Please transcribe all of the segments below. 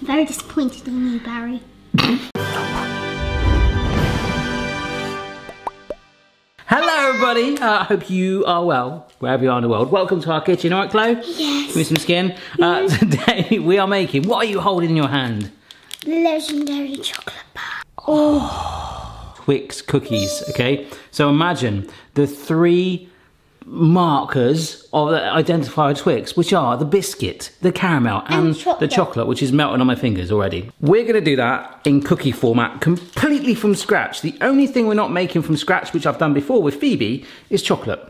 very disappointed in you, Barry. Hello everybody, I hope you are well, wherever you are in the world. Welcome to our kitchen, alright Chloe? Yes. Give me some skin. Today we are making, what are you holding in your hand? Legendary chocolate bar. Oh, Twix Cookies, okay? So imagine the three markers of the identified Twix, which are the biscuit, the caramel, and the chocolate, which is melting on my fingers already. We're going to do that in cookie format, completely from scratch. The only thing we're not making from scratch, which I've done before with Phoebe, is chocolate.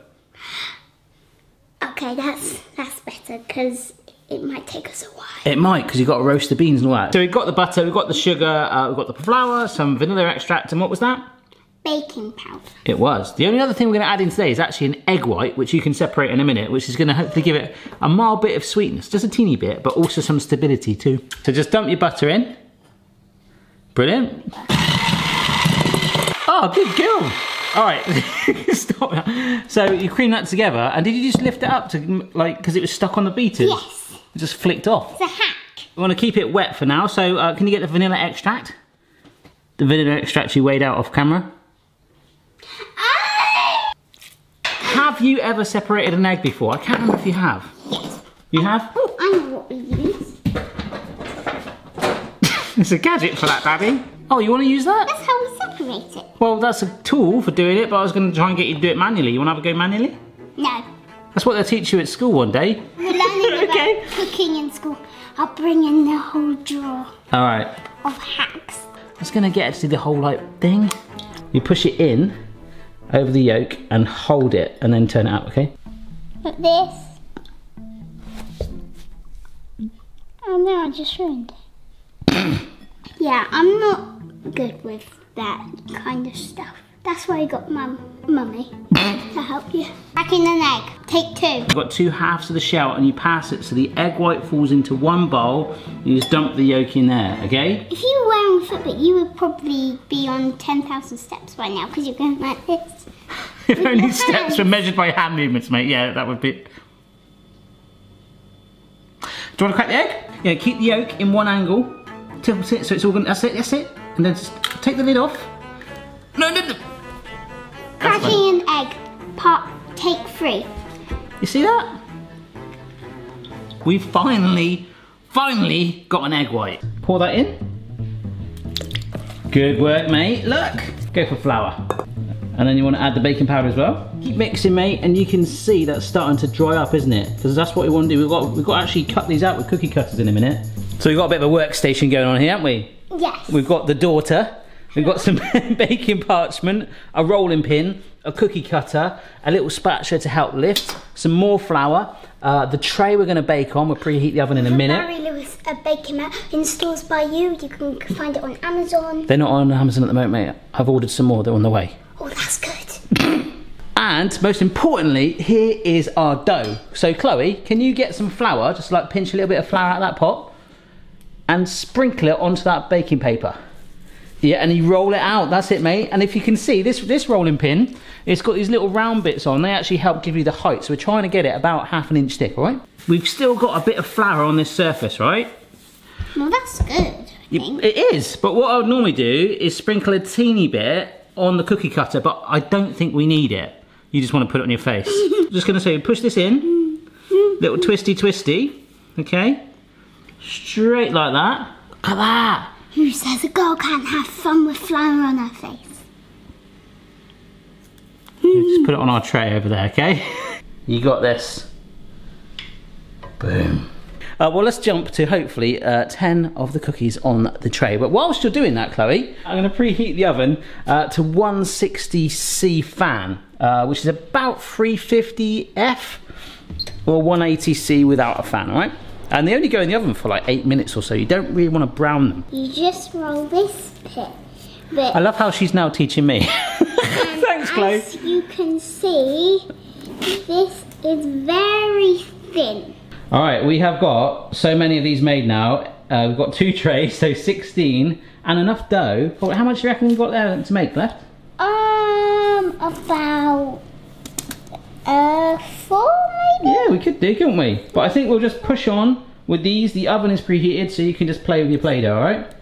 Okay, that's better, because it might take us a while. It might, because you've got to roast the beans and all that. So we've got the butter, we've got the sugar, we've got the flour, some vanilla extract, and what was that? Baking powder. It was. The only other thing we're going to add in today is actually an egg white, which you can separate in a minute, which is going to hopefully give it a mild bit of sweetness, just a teeny bit, but also some stability too. So just dump your butter in. Brilliant. Oh, good girl. All right, stop that. So you cream that together, and did you just lift it up to, like, because it was stuck on the beaters? Yes. It just flicked off. It's a hack. We want to keep it wet for now, so can you get the vanilla extract? The vanilla extract you weighed out off camera? Have you ever separated an egg before? I can't remember if you have. Yes. You have? Oh, I know what we use. It's a gadget for that, Daddy. Oh, you want to use that? That's how we separate it. Well, that's a tool for doing it, but I was going to try and get you to do it manually. You want to have a go manually? No. That's what they'll teach you at school one day. We're learning about cooking in school. I'll bring in the whole drawer. All right. Of hacks. I was going to get it to do the whole, like, thing. You push it in over the yolk and hold it and then turn it up, okay? Like this. Oh no, I just ruined it. Yeah, I'm not good with that kind of stuff. That's why I got Mummy to help you. Cracking an egg. Take two. You've got two halves of the shell and you pass it so the egg white falls into one bowl. You just dump the yolk in there, okay? If you were wearing a Fitbit, you would probably be on 10,000 steps by now because you're going like this. If only steps were measured by hand movements, mate. Yeah, that would be... Do you want to crack the egg? Yeah, keep the yolk in one angle. Tilt it so it's all going... That's it, that's it. And then just take the lid off. No. Cracking an egg. Take 3. You see that? We've finally got an egg white. Pour that in. Good work, mate. Look. Go for flour. And then you want to add the baking powder as well. Keep mixing, mate, and you can see that's starting to dry up, isn't it? Because that's what we want to do. We've got to actually cut these out with cookie cutters in a minute. So we've got a bit of a workstation going on here, haven't we? Yes. We've got the daughter. We've got some baking parchment, a rolling pin, a cookie cutter, a little spatula to help lift, some more flour, the tray we're going to bake on. We'll preheat the oven in a minute. Barry Lewis, a baking mat in stores by you. You can find it on Amazon. They're not on Amazon at the moment, mate. I've ordered some more. They're on the way. Oh, that's good. And most importantly, here is our dough. So Chloe, can you get some flour, just like pinch a little bit of flour out of that pot and sprinkle it onto that baking paper. Yeah, and you roll it out. That's it, mate. And if you can see, this rolling pin, it's got these little round bits on. They actually help give you the height. So we're trying to get it about ½ an inch thick, all right? We've still got a bit of flour on this surface, right? Well, that's good, I think. It is, but what I would normally do is sprinkle a teeny bit on the cookie cutter, but I don't think we need it. You just want to put it on your face. I'm just going to say, push this in. Little twisty, okay? Straight like that. Look at that. Who says a girl can't have fun with flour on her face? Just put it on our tray over there, okay? You got this. Boom. Well, let's jump to hopefully 10 of the cookies on the tray. But whilst you're doing that, Chloe, I'm going to preheat the oven to 160C fan, which is about 350F or 180C without a fan, all right? And they only go in the oven for like 8 minutes or so. You don't really want to brown them. You just roll this bit. I love how she's now teaching me. Thanks, Chloe. As you can see, this is very thin. All right, we have got so many of these made now. We've got 2 trays, so 16, and enough dough. How much do you reckon we've got there to make left? About 4 maybe? Yeah, we could do, couldn't we? But I think we'll just push on with these, the oven is preheated, so you can just play with your Play-Doh, alright?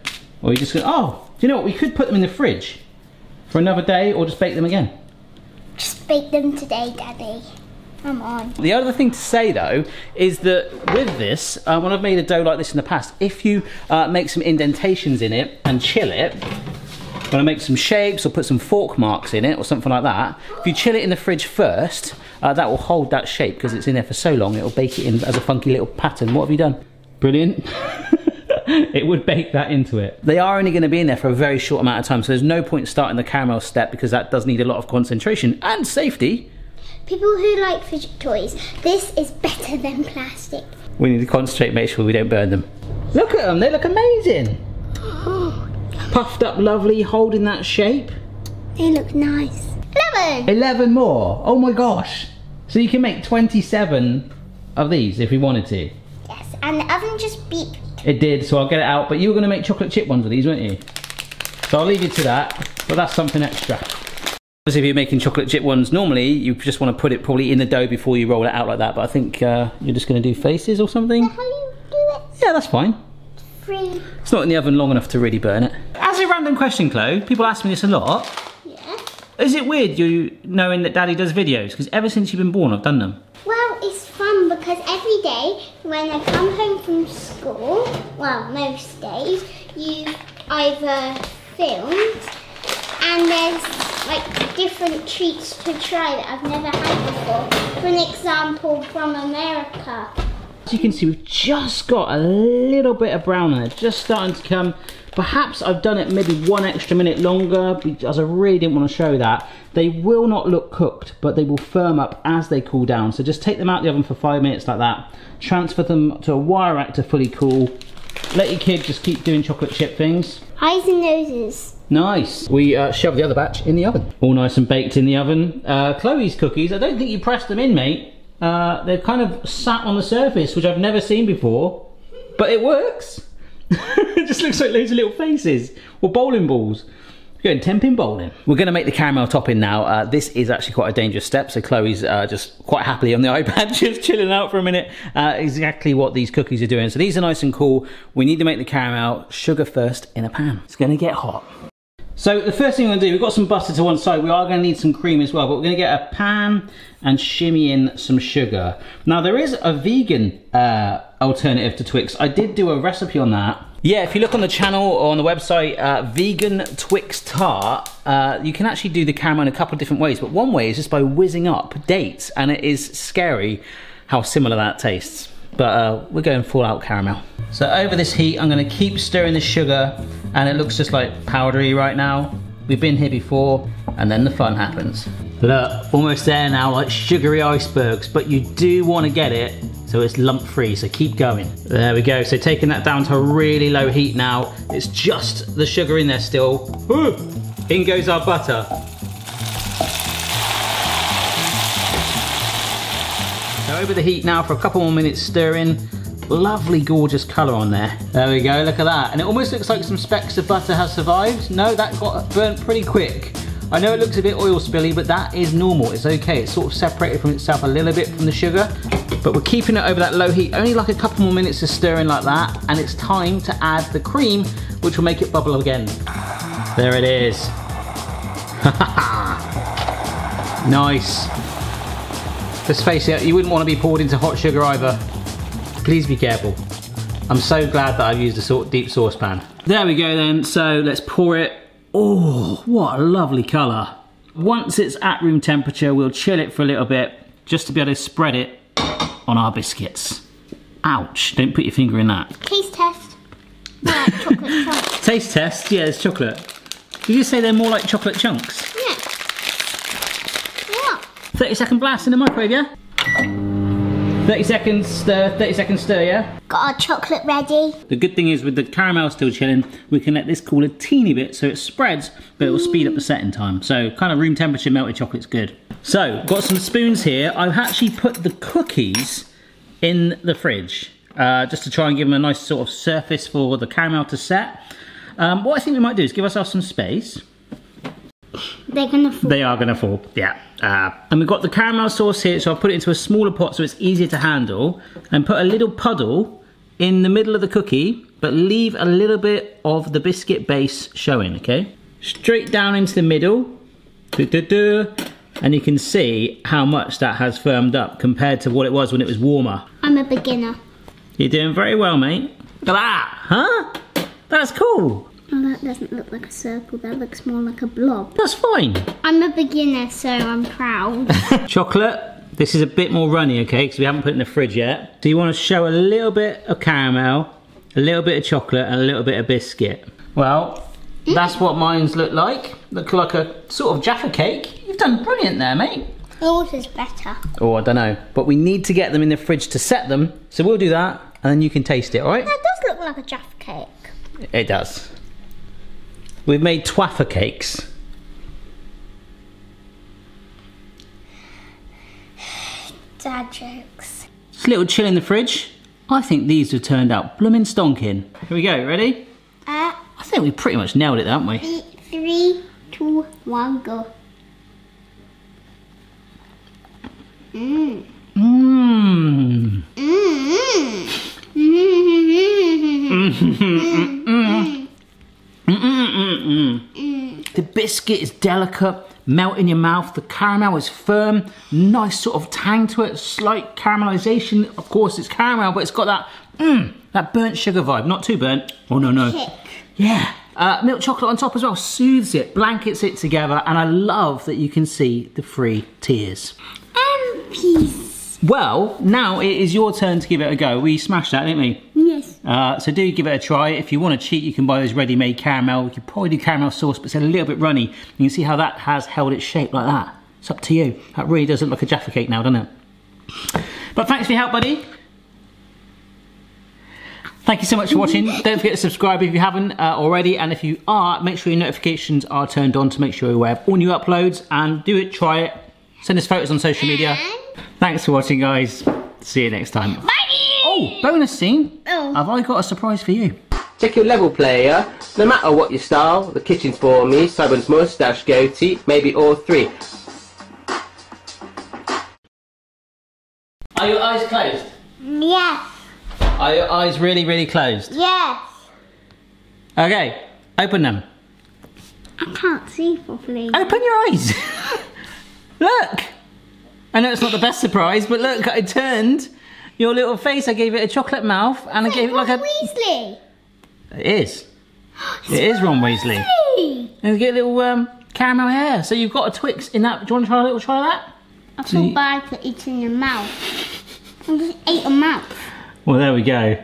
Or you just go, oh, do you know what? We could put them in the fridge for another day, or just bake them again. Just bake them today, Daddy. Come on. The other thing to say though is that with this, when I've made a dough like this in the past, if you make some indentations in it and chill it, when I make some shapes or put some fork marks in it or something like that, if you chill it in the fridge first, that will hold that shape because it's in there for so long. It'll bake it in as a funky little pattern. What have you done? Brilliant. It would bake that into it. They are only going to be in there for a very short amount of time, so there's no point starting the caramel step because that does need a lot of concentration and safety. People who like fidget toys, this is better than plastic. We need to concentrate and make sure we don't burn them. Look at them, they look amazing. Puffed up lovely, holding that shape. They look nice. 11! 11 more, oh my gosh. So you can make 27 of these if we wanted to. Yes, and the oven just beeped. It did, so I'll get it out, but you were going to make chocolate chip ones of these, weren't you? So I'll leave you to that, but that's something extra. Obviously, if you're making chocolate chip ones, normally you just want to put it probably in the dough before you roll it out like that, but I think you're just going to do faces or something. That's how you do it. Yeah, that's fine. Free. It's not in the oven long enough to really burn it. As a random question, Chloe, people ask me this a lot. Yeah. Is it weird you knowing that Daddy does videos? Because ever since you've been born, I've done them. Well, it's fun because every day when I come home from school, well, most days, you've either filmed and there's like different treats to try that I've never had before. For an example, from America. As you can see, we've just got a little bit of brown on it, just starting to come. Perhaps I've done it maybe 1 extra minute longer because I really didn't want to show that. They will not look cooked, but they will firm up as they cool down. So just take them out of the oven for 5 minutes like that. Transfer them to a wire rack to fully cool. Let your kid just keep doing chocolate chip things. Eyes and noses. Nice. We shoved the other batch in the oven. All nice and baked in the oven. Chloe's cookies, I don't think you pressed them in, mate. They're kind of sat on the surface, which I've never seen before. But it works. It just looks like loads of little faces. Or bowling balls. We're going 10-pin bowling. We're going to make the caramel topping now. This is actually quite a dangerous step, so Chloe's just quite happily on the iPad, just chilling out for a minute. Exactly what these cookies are doing. So these are nice and cool. We need to make the caramel. Sugar first in a pan. It's going to get hot. So the first thing we're going to do, we've got some butter to one side. We are going to need some cream as well, but we're going to get a pan and shimmy in some sugar. Now there is a vegan alternative to Twix. I did do a recipe on that. Yeah, if you look on the channel or on the website, vegan Twix tart, you can actually do the caramel in a couple of different ways, but one way is just by whizzing up dates, and it is scary how similar that tastes. But we're going full out caramel. So over this heat, I'm going to keep stirring the sugar, and it looks just like powdery right now. We've been here before, and then the fun happens. Look, almost there now, like sugary icebergs, but you do want to get it so it's lump free, so keep going. There we go, so taking that down to a really low heat now. It's just the sugar in there still. Ooh, in goes our butter. So over the heat now for a couple more minutes stirring. Lovely, gorgeous colour on there. There we go, look at that. And it almost looks like some specks of butter have survived. No, that got burnt pretty quick. I know it looks a bit oil spilly, but that is normal, it's okay. It's sort of separated from itself a little bit from the sugar, but we're keeping it over that low heat, only like a couple more minutes of stirring like that, and it's time to add the cream, which will make it bubble again. There it is. Nice. Let's face it, you wouldn't want to be poured into hot sugar either. Please be careful. I'm so glad that I've used a deep saucepan. There we go then, so let's pour it. Oh, what a lovely colour. Once it's at room temperature, we'll chill it for a little bit, just to be able to spread it on our biscuits. Ouch, don't put your finger in that. Taste test. More like chocolate chunks. Taste test? Yeah, it's chocolate. Did you say they're more like chocolate chunks? Yeah. What? 30-second blast in the microwave, yeah? 30 seconds stir, 30 seconds stir, yeah? Got our chocolate ready. The good thing is with the caramel still chilling, we can let this cool a teeny bit so it spreads, but it will speed up the setting time. So kind of room temperature melted chocolate's good. So, got some spoons here. I've actually put the cookies in the fridge, just to try and give them a nice sort of surface for the caramel to set. What I think we might do is give ourselves some space. They're gonna fall. They are gonna fall, yeah. And we've got the caramel sauce here, so I'll put it into a smaller pot so it's easier to handle, and put a little puddle in the middle of the cookie, but leave a little bit of the biscuit base showing, okay? Straight down into the middle. And you can see how much that has firmed up compared to what it was when it was warmer. I'm a beginner. You're doing very well, mate. Look at that, huh? That's cool. Oh, that doesn't look like a circle, that looks more like a blob. That's fine. I'm a beginner, so I'm proud. Chocolate, this is a bit more runny, okay, because we haven't put it in the fridge yet. So you want to show a little bit of caramel, a little bit of chocolate, and a little bit of biscuit. Well, that's what mine's look like. Look like a sort of Jaffa cake. You've done brilliant there, mate. Yours is better. Oh, I don't know. But we need to get them in the fridge to set them. So we'll do that, and then you can taste it, all right? That does look like a Jaffa cake. It does. We've made twaffer cakes. Dad jokes. Just a little chill in the fridge. I think these have turned out bloomin' stonking. Here we go, ready? I think we pretty much nailed it, haven't we? 3, 2, 1, go. Mmm. Mmm. The biscuit is delicate, melt in your mouth. The caramel is firm, nice sort of tang to it, slight caramelization. Of course, it's caramel, but it's got that that burnt sugar vibe. Not too burnt. Oh no, no. Kick. Yeah. Milk chocolate on top as well, soothes it, blankets it together, and I love that you can see the 3 tiers. Peace. Well, now it is your turn to give it a go. We smashed that, didn't we? Yes. So do give it a try. If you want to cheat, you can buy those ready-made caramel. You could probably do caramel sauce, but it's a little bit runny. You can see how that has held its shape like that. It's up to you. That really does look like a Jaffa cake now, doesn't it? But thanks for your help, buddy. Thank you so much for watching. Don't forget to subscribe if you haven't already, and if you are, make sure your notifications are turned on to make sure you're aware of all new uploads, and do it, try it. Send us photos on social media. Thanks for watching, guys. See you next time. Bye! Oh, bonus scene. Oh. Have I got a surprise for you? Check your level, player. No matter what your style, the kitchen's for me. Simon's moustache, goatee, maybe all 3. Are your eyes closed? Yes. Are your eyes really, really closed? Yes. Okay, open them. I can't see properly. Open your eyes. Look. I know it's not the best surprise, but look, I turned your little face. I gave it a chocolate mouth, and I gave it like a... Weasley. It is. It is Ron Weasley. And you get a little caramel hair. So you've got a Twix in that. Do you want to try a little try of that? I feel bad for eating your mouth. I just ate a mouth. Well, there we go.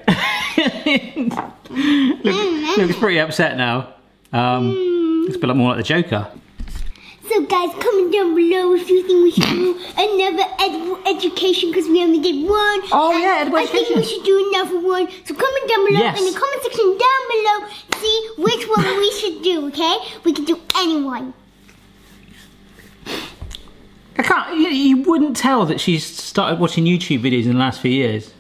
Looks pretty upset now. Looks a bit more like the Joker. So guys, comment down below if you think we should do another edible education, because we only did one. Oh yeah, edible education. I think we should do another one. So comment down below in the comment section down below. See which one we should do, okay? We can do anyone. I can't, you wouldn't tell that she's started watching YouTube videos in the last few years.